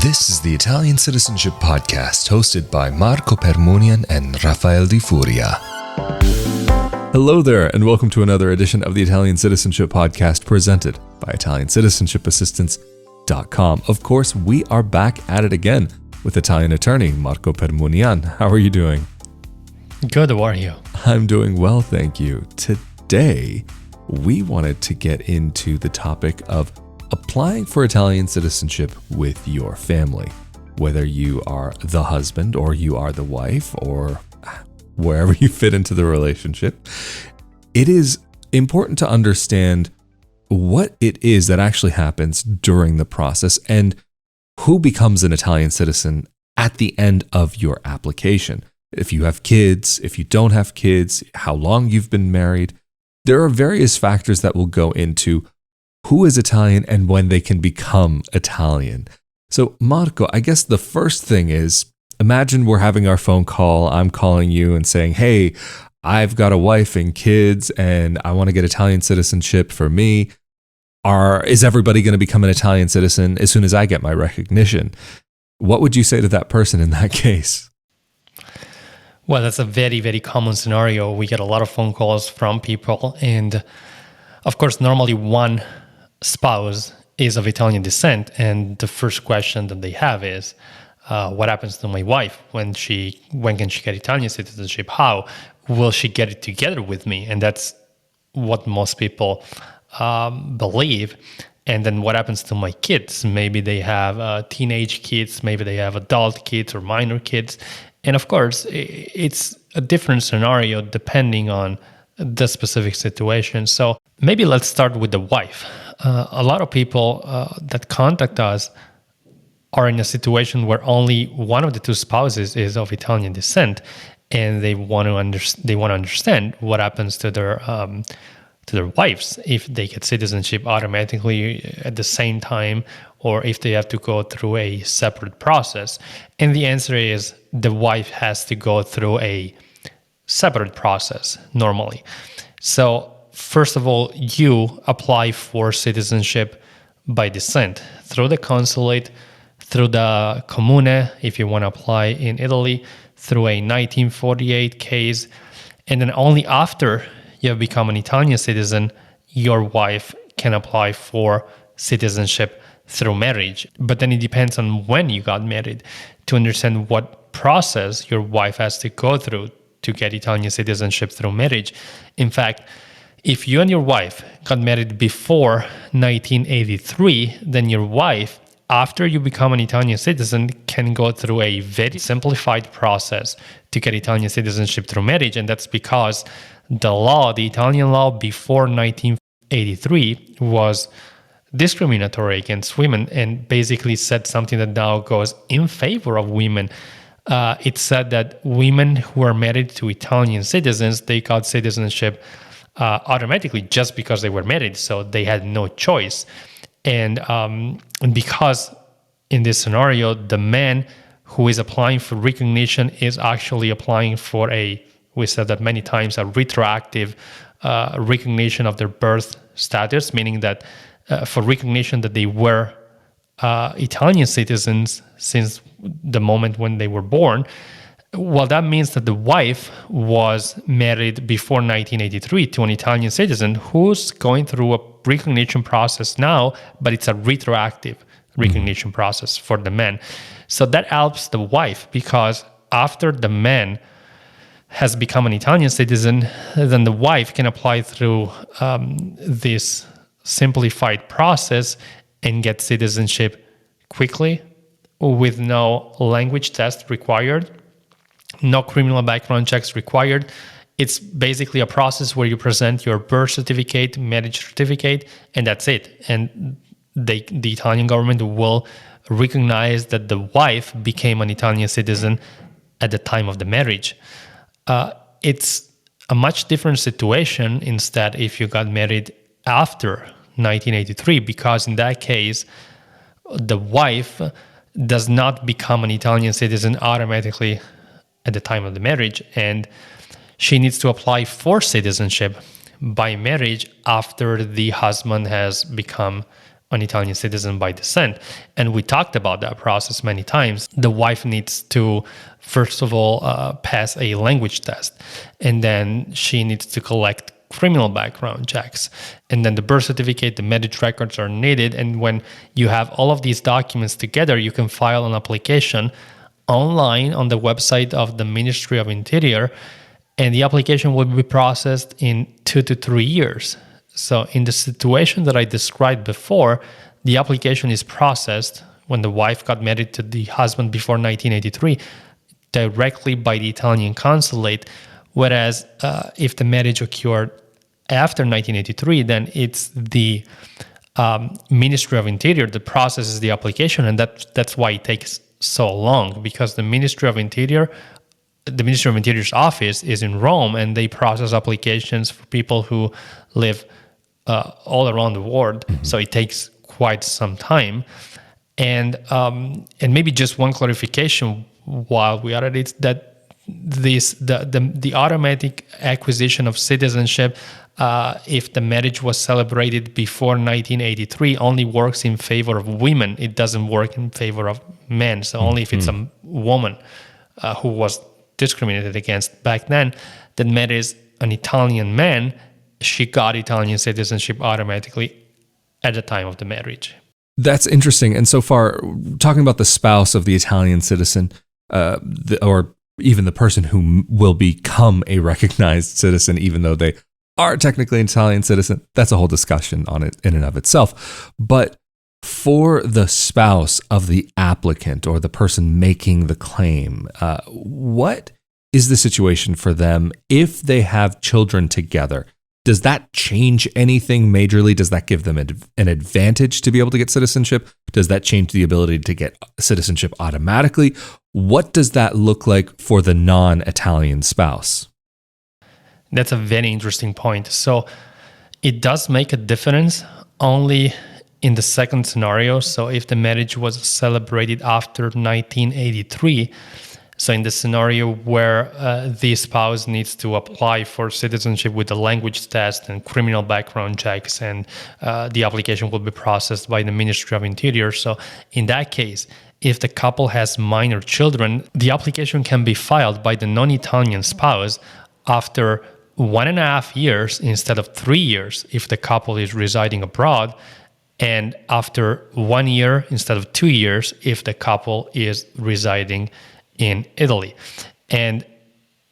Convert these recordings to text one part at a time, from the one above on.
This is the Italian Citizenship Podcast, hosted by Marco Permunian and Rafael Di Furia. Hello there, and welcome to another edition of the Italian Citizenship Podcast presented by Italiancitizenshipassistance.com. Of course, we are back at it again with Italian attorney Marco Permunian. How are you doing? Good, how are you? I'm doing well, thank you. Today, we wanted to get into the topic of applying for Italian citizenship with your family, whether you are the husband or you are the wife or wherever you fit into the relationship. It is important to understand what it is that actually happens during the process and who becomes an Italian citizen at the end of your application. If you have kids, if you don't have kids, how long you've been married. There are various factors that will go into who is Italian and when they can become Italian. So, Marco, I guess the first thing is, imagine we're having our phone call. I'm calling you and saying, hey, I've got a wife and kids and I want to get Italian citizenship for me. Is everybody going to become an Italian citizen as soon as I get my recognition? What would you say to that person in that case? Well, that's a very, very common scenario. We get a lot of phone calls from people. And of course, normally one spouse is of Italian descent. And the first question that they have is, what happens to my wife? When can she get Italian citizenship? How will she get it together with me? And that's what most people believe. And then what happens to my kids? Maybe they have teenage kids, maybe they have adult kids or minor kids. And of course, it's a different scenario depending on the specific situation. So maybe let's start with the wife. A lot of people that contact us are in a situation where only one of the two spouses is of Italian descent, and they want to understand what happens to their wives if they get citizenship automatically at the same time, or if they have to go through a separate process. And the answer is the wife has to go through a separate process normally. So first of all, you apply for citizenship by descent through the consulate, through the comune, if you want to apply in Italy, through a 1948 case. And then only after you have become an Italian citizen, your wife can apply for citizenship through marriage. But then it depends on when you got married to understand what process your wife has to go through to get Italian citizenship through marriage. In fact, if you and your wife got married before 1983, then your wife, after you become an Italian citizen, can go through a very simplified process to get Italian citizenship through marriage. And that's because the Italian law before 1983 was discriminatory against women and basically said something that now goes in favor of women. It said that women who are married to Italian citizens, they got citizenship automatically just because they were married, so they had no choice. And because in this scenario, the man who is applying for recognition is actually applying for we said that many times, a retroactive recognition of their birth status, meaning that for recognition that they were Italian citizens since the moment when they were born. Well, that means that the wife was married before 1983 to an Italian citizen who's going through a recognition process now, but it's a retroactive recognition process for the man. So that helps the wife because after the man has become an Italian citizen, then the wife can apply through this simplified process and get citizenship quickly with no language test required, no criminal background checks required. It's basically a process where you present your birth certificate, marriage certificate, and that's it. And the Italian government will recognize that the wife became an Italian citizen at the time of the marriage. It's a much different situation instead if you got married after 1983, because in that case, the wife does not become an Italian citizen automatically at the time of the marriage, and she needs to apply for citizenship by marriage after the husband has become an Italian citizen by descent. And we talked about that process many times. The wife needs to, first of all, pass a language test, and then she needs to collect criminal background checks. And then the birth certificate, the marriage records are needed. And when you have all of these documents together, you can file an application online on the website of the Ministry of Interior, and the application will be processed in 2 to 3 years. So in the situation that I described before, the application is processed when the wife got married to the husband before 1983 directly by the Italian consulate, whereas if the marriage occurred after 1983, then it's the Ministry of Interior that processes the application, and that's why it takes so long, because the Ministry of Interior's office is in Rome, and they process applications for people who live all around the world. Mm-hmm. So it takes quite some time. And maybe just one clarification while we are at it, that the automatic acquisition of citizenship, if the marriage was celebrated before 1983, only works in favor of women. It doesn't work in favor of men. So only if it's a woman who was discriminated against back then that marries an Italian man, she got Italian citizenship automatically at the time of the marriage. That's interesting. And so far, talking about the spouse of the Italian citizen, or even the person who will become a recognized citizen, even though they are technically an Italian citizen, that's a whole discussion on it in and of itself. But for the spouse of the applicant or the person making the claim, what is the situation for them if they have children together? Does that change anything majorly? Does that give them an advantage to be able to get citizenship? Does that change the ability to get citizenship automatically? What does that look like for the non-Italian spouse? That's a very interesting point. So it does make a difference only in the second scenario. So if the marriage was celebrated after 1983, so in the scenario where the spouse needs to apply for citizenship with the language test and criminal background checks, and the application will be processed by the Ministry of Interior. So in that case, if the couple has minor children, the application can be filed by the non-Italian spouse after 1.5 years instead of 3 years if the couple is residing abroad, and after 1 year instead of 2 years if the couple is residing in Italy. And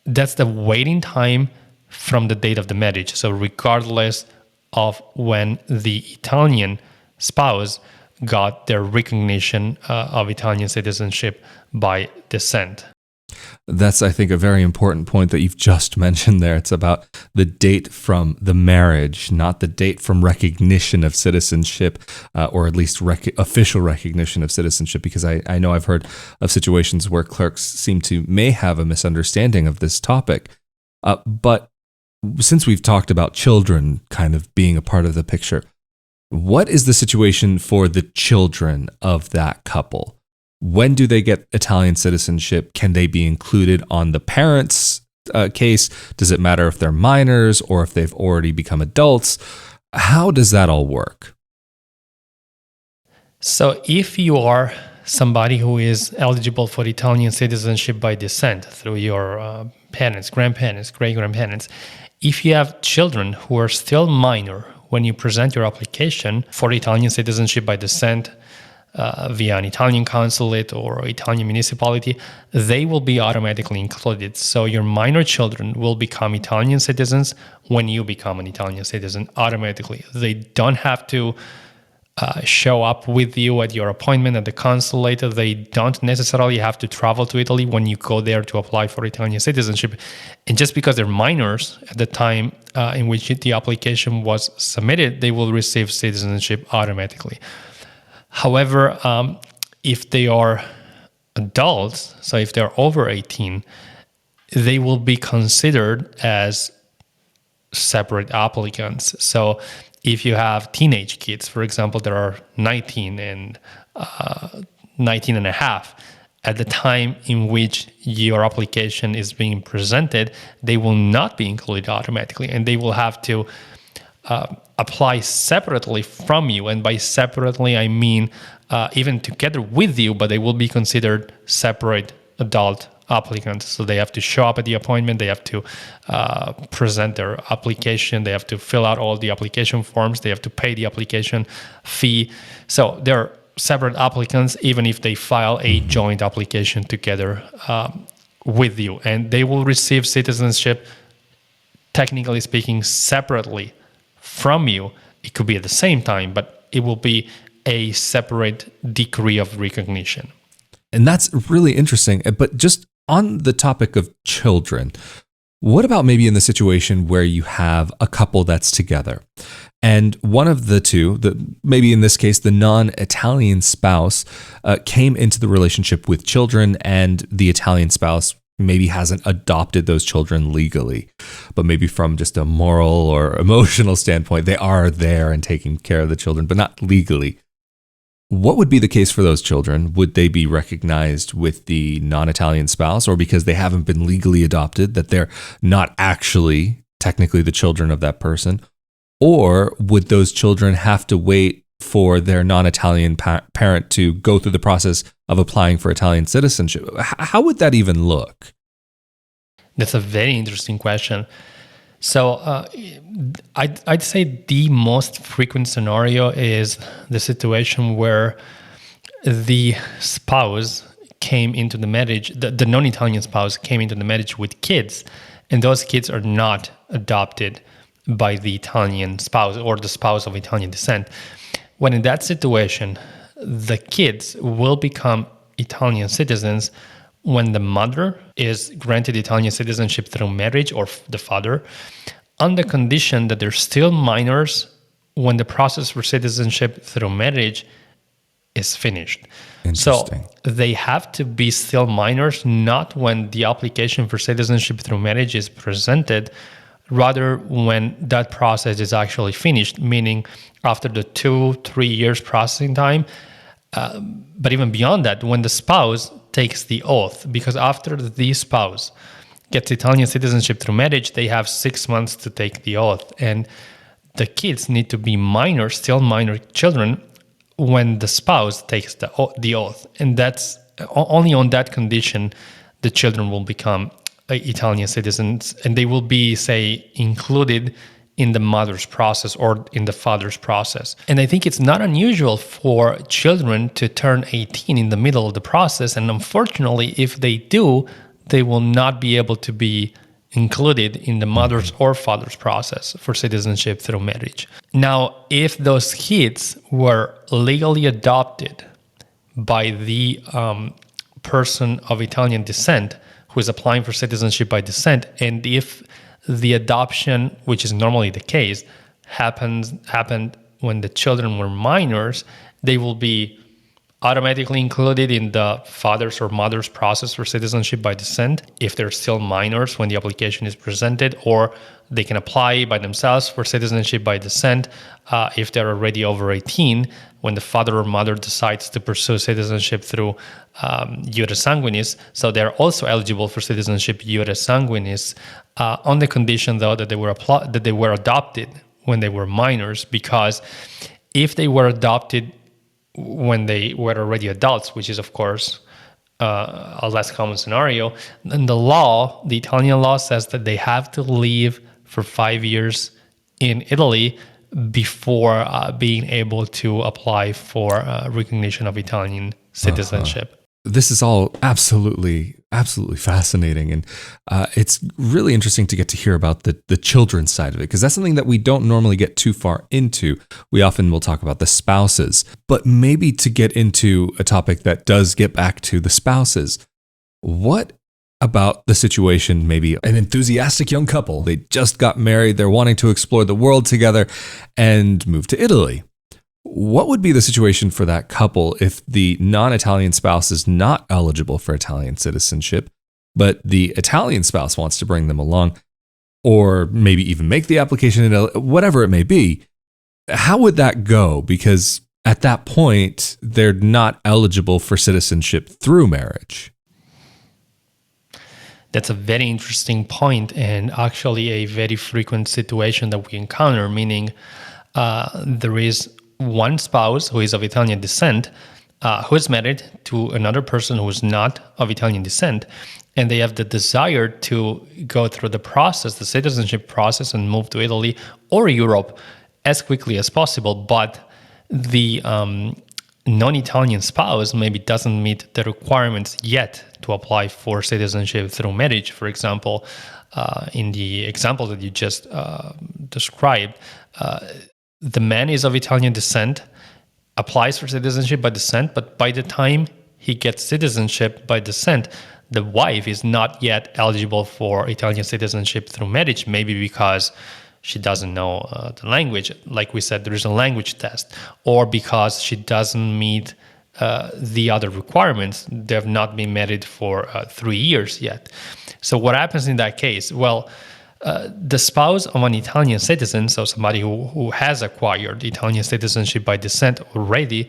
that's the waiting time from the date of the marriage. So regardless of when the Italian spouse got their recognition of Italian citizenship by descent. That's, I think, a very important point that you've just mentioned there. It's about the date from the marriage, not the date from recognition of citizenship, or at least official recognition of citizenship, because I know I've heard of situations where clerks may have a misunderstanding of this topic. But since we've talked about children kind of being a part of the picture, what is the situation for the children of that couple? When do they get Italian citizenship? Can they be included on the parents' case? Does it matter if they're minors or if they've already become adults? How does that all work? So if you are somebody who is eligible for Italian citizenship by descent through your parents, grandparents, great-grandparents, if you have children who are still minor when you present your application for Italian citizenship by descent, via an Italian consulate or Italian municipality, they will be automatically included. So your minor children will become Italian citizens when you become an Italian citizen automatically. They don't have to show up with you at your appointment at the consulate. They don't necessarily have to travel to Italy when you go there to apply for Italian citizenship. And just because they're minors at the time in which the application was submitted, they will receive citizenship automatically. However, if they are adults, so if they're over 18, they will be considered as separate applicants. So if you have teenage kids, for example, that are 19 and 19 and a half, at the time in which your application is being presented, they will not be included automatically, and they will have to apply separately from you. And by separately, I mean even together with you, but they will be considered separate adult applicants. So they have to show up at the appointment, they have to present their application, they have to fill out all the application forms, they have to pay the application fee. So they're separate applicants, even if they file a joint application together with you. And they will receive citizenship, technically speaking, separately from you. It could be at the same time, but it will be a separate degree of recognition. And that's really interesting. But just on the topic of children, what about maybe in the situation where you have a couple that's together and one of the two, maybe in this case, the non-Italian spouse came into the relationship with children, and the Italian spouse maybe hasn't adopted those children legally, but maybe from just a moral or emotional standpoint, they are there and taking care of the children, but not legally. What would be the case for those children? Would they be recognized with the non-Italian spouse, or because they haven't been legally adopted, that they're not actually technically the children of that person? Or would those children have to wait for their non-Italian parent to go through the process of applying for Italian citizenship? How would that even look? That's a very interesting question. So I'd say the most frequent scenario is the situation where the spouse came into the marriage, the non-Italian spouse came into the marriage with kids, and those kids are not adopted by the Italian spouse or the spouse of Italian descent. When in that situation, the kids will become Italian citizens when the mother is granted Italian citizenship through marriage, or the father, on the condition that they're still minors when the process for citizenship through marriage is finished. So they have to be still minors, not when the application for citizenship through marriage is presented, rather when that process is actually finished, meaning after the 2-3 years processing time. But even beyond that, when the spouse takes the oath, because after the spouse gets Italian citizenship through marriage, they have 6 months to take the oath. And the kids need to be minor, still minor children, when the spouse takes the oath. And that's only on that condition the children will become Italian citizens, and they will be, say, included in the mother's process or in the father's process. And I think it's not unusual for children to turn 18 in the middle of the process. And unfortunately, if they do, they will not be able to be included in the mother's or father's process for citizenship through marriage. Now, if those kids were legally adopted by the person of Italian descent who is applying for citizenship by descent, and if the adoption, which is normally the case, happened when the children were minors, they will be automatically included in the father's or mother's process for citizenship by descent if they're still minors when the application is presented, or they can apply by themselves for citizenship by descent if they're already over 18 when the father or mother decides to pursue citizenship through Jure Sanguinis. So they're also eligible for citizenship Jure Sanguinis on the condition, though, that they were adopted when they were minors, because if they were adopted when they were already adults, which is, of course, a less common scenario, then the Italian law says that they have to live for 5 years in Italy before being able to apply for recognition of Italian citizenship. This is all absolutely fascinating. And it's really interesting to get to hear about the children's side of it, because that's something that we don't normally get too far into. We often will talk about the spouses, but maybe to get into a topic that does get back to the spouses, what about the situation, maybe an enthusiastic young couple, they just got married, they're wanting to explore the world together and move to Italy. What would be the situation for that couple if the non-Italian spouse is not eligible for Italian citizenship, but the Italian spouse wants to bring them along, or maybe even make the application, whatever it may be? How would that go? Because at that point, they're not eligible for citizenship through marriage. That's a very interesting point, and actually a very frequent situation that we encounter, meaning there is one spouse who is of Italian descent who is married to another person who is not of Italian descent, and they have the desire to go through the process, the citizenship process, and move to Italy or Europe as quickly as possible, but the non-Italian spouse maybe doesn't meet the requirements yet to apply for citizenship through marriage. For example, in the example that you just described, the man is of Italian descent, applies for citizenship by descent, but by the time he gets citizenship by descent, the wife is not yet eligible for Italian citizenship through marriage, maybe because she doesn't know the language. Like we said, there is a language test, or because she doesn't meet the other requirements. They have not been married for 3 years yet. So what happens in that case? Well, the spouse of an Italian citizen, so somebody who has acquired Italian citizenship by descent already,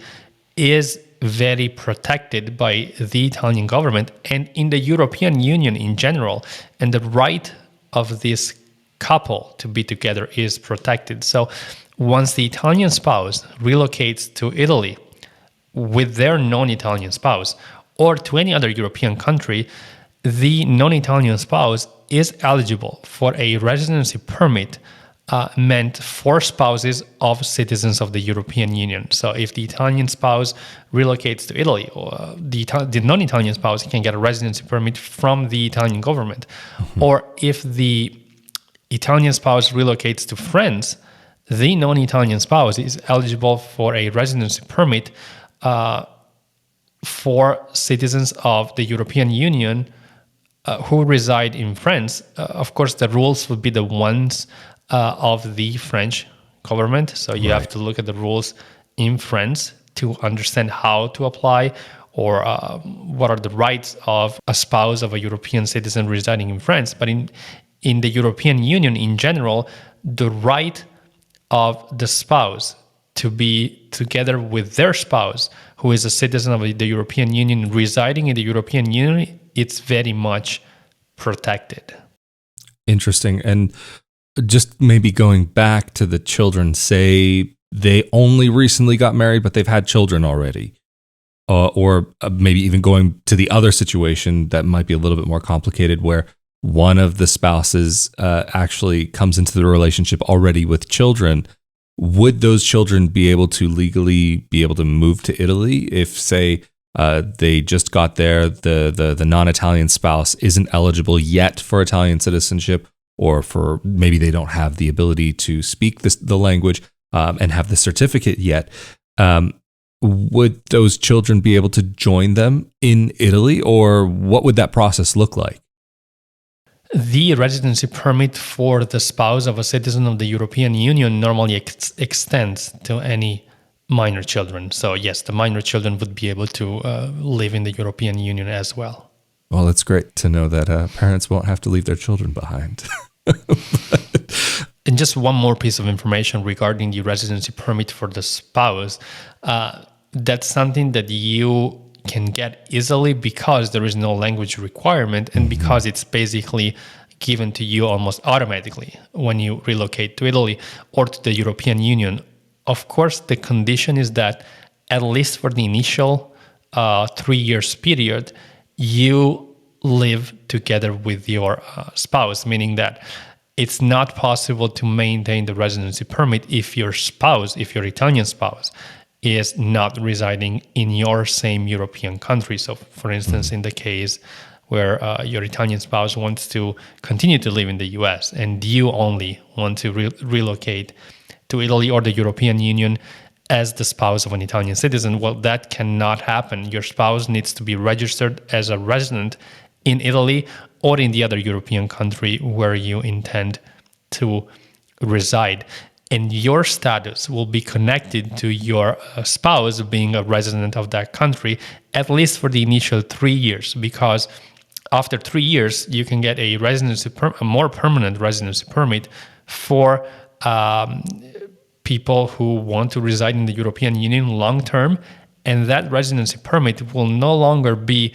is very protected by the Italian government and in the European Union in general. And the right of this couple to be together is protected. So once the Italian spouse relocates to Italy with their non-Italian spouse or to any other European country, the non-Italian spouse is eligible for a residency permit meant for spouses of citizens of the European Union. So if the Italian spouse relocates to Italy, or the non-Italian spouse can get a residency permit from the Italian government. Or if the Italian spouse relocates to France, the non-Italian spouse is eligible for a residency permit for citizens of the European Union who reside in France. Of course, the rules would be the ones of the French government. So you have to look at the rules in France to understand how to apply, or what are the rights of a spouse of a European citizen residing in France. But in the European Union in general, the right of the spouse to be together with their spouse, who is a citizen of the European Union residing in the European Union, it's very much protected. Interesting. And just maybe going back to the children, say they only recently got married, but they've had children already. Or maybe even going to the other situation that might be a little bit more complicated, where one of the spouses actually comes into the relationship already with children. Would those children be able to legally be able to move to Italy if, say, they just got there, the non-Italian spouse isn't eligible yet for Italian citizenship, or for maybe they don't have the ability to speak the language and have the certificate yet? Would those children be able to join them in Italy, or what would that process look like? The residency permit for the spouse of a citizen of the European Union normally extends to any minor children. So yes, the minor children would be able to live in the European Union as well. Well, it's great to know that parents won't have to leave their children behind. And just one more piece of information regarding the residency permit for the spouse. That's something that you can get easily because there is no language requirement, and because it's basically given to you almost automatically when you relocate to Italy or to the European Union. Of course, the condition is that at least for the initial 3 years period, you live together with your spouse, meaning that it's not possible to maintain the residency permit if your spouse, if your Italian spouse, is not residing in your same European country. So, for instance, in the case where your Italian spouse wants to continue to live in the US and you only want to relocate to Italy or the European Union as the spouse of an Italian citizen, well, that cannot happen. Your spouse needs to be registered as a resident in Italy or in the other European country where you intend to reside. And your status will be connected to your spouse being a resident of that country, at least for the initial 3 years, because after 3 years, you can get a more permanent residency permit for people who want to reside in the European Union long term, and that residency permit will no longer be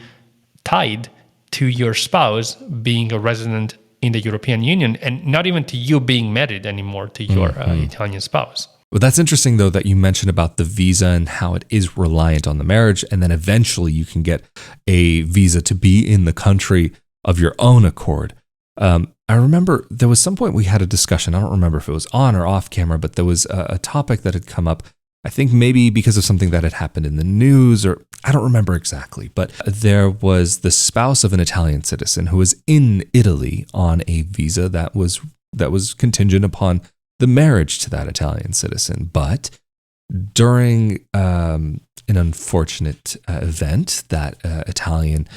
tied to your spouse being a resident in the European Union, and not even to you being married anymore to your Italian spouse. Well, that's interesting, though, that you mentioned about the visa and how it is reliant on the marriage. And then eventually you can get a visa to be in the country of your own accord. I remember there was some point we had a discussion. I don't remember if it was on or off camera, but there was a topic that had come up. I think maybe because of something that had happened in the news, or I don't remember exactly, but there was the spouse of an Italian citizen who was in Italy on a visa that was contingent upon the marriage to that Italian citizen. But during an unfortunate event, that Italian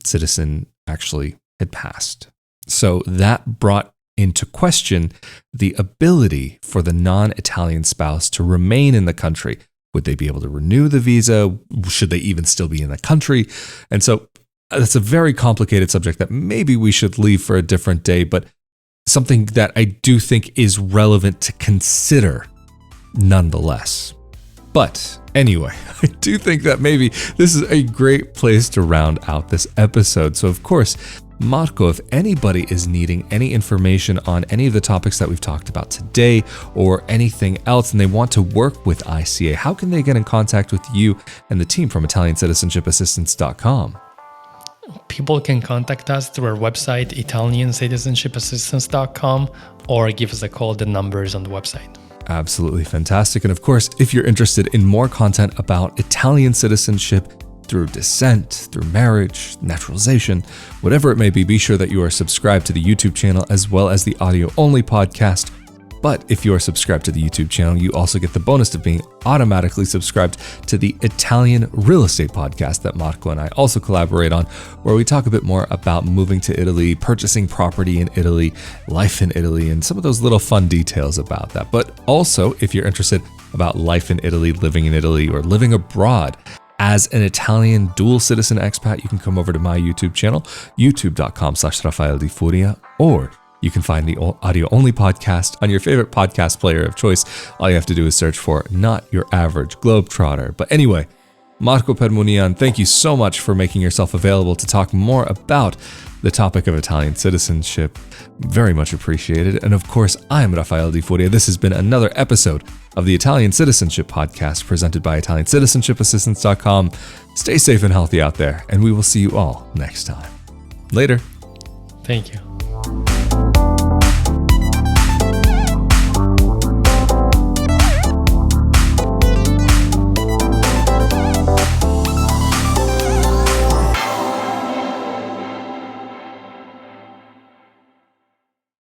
citizen actually had passed. So that brought into question the ability for the non-Italian spouse to remain in the country. Would they be able to renew the visa? Should they even still be in the country? And so that's a very complicated subject that maybe we should leave for a different day, but something that I do think is relevant to consider nonetheless. But anyway, I do think that maybe this is a great place to round out this episode. So of course, Marco, if anybody is needing any information on any of the topics that we've talked about today or anything else, and they want to work with ICA, how can they get in contact with you and the team from ItalianCitizenshipassistance.com? People can contact us through our website, ItalianCitizenshipassistance.com, or give us a call. The number is on the website. Absolutely fantastic. And of course, if you're interested in more content about Italian citizenship, through descent, through marriage, naturalization, whatever it may be sure that you are subscribed to the YouTube channel as well as the audio-only podcast. But if you are subscribed to the YouTube channel, you also get the bonus of being automatically subscribed to the Italian Real Estate Podcast that Marco and I also collaborate on, where we talk a bit more about moving to Italy, purchasing property in Italy, life in Italy, and some of those little fun details about that. But also, if you're interested about life in Italy, living in Italy, or living abroad, as an Italian dual citizen expat, you can come over to my YouTube channel, youtube.com/Rafael Di Furia, or you can find the audio-only podcast on your favorite podcast player of choice. All you have to do is search for Not Your Average Globetrotter. But anyway, Marco Permunian, thank you so much for making yourself available to talk more about the topic of Italian citizenship. Very much appreciated. And of course, I'm Rafael Di Furia. This has been another episode of the Italian Citizenship Podcast presented by ItalianCitizenshipassistance.com. Stay safe and healthy out there, and we will see you all next time. Later. Thank you.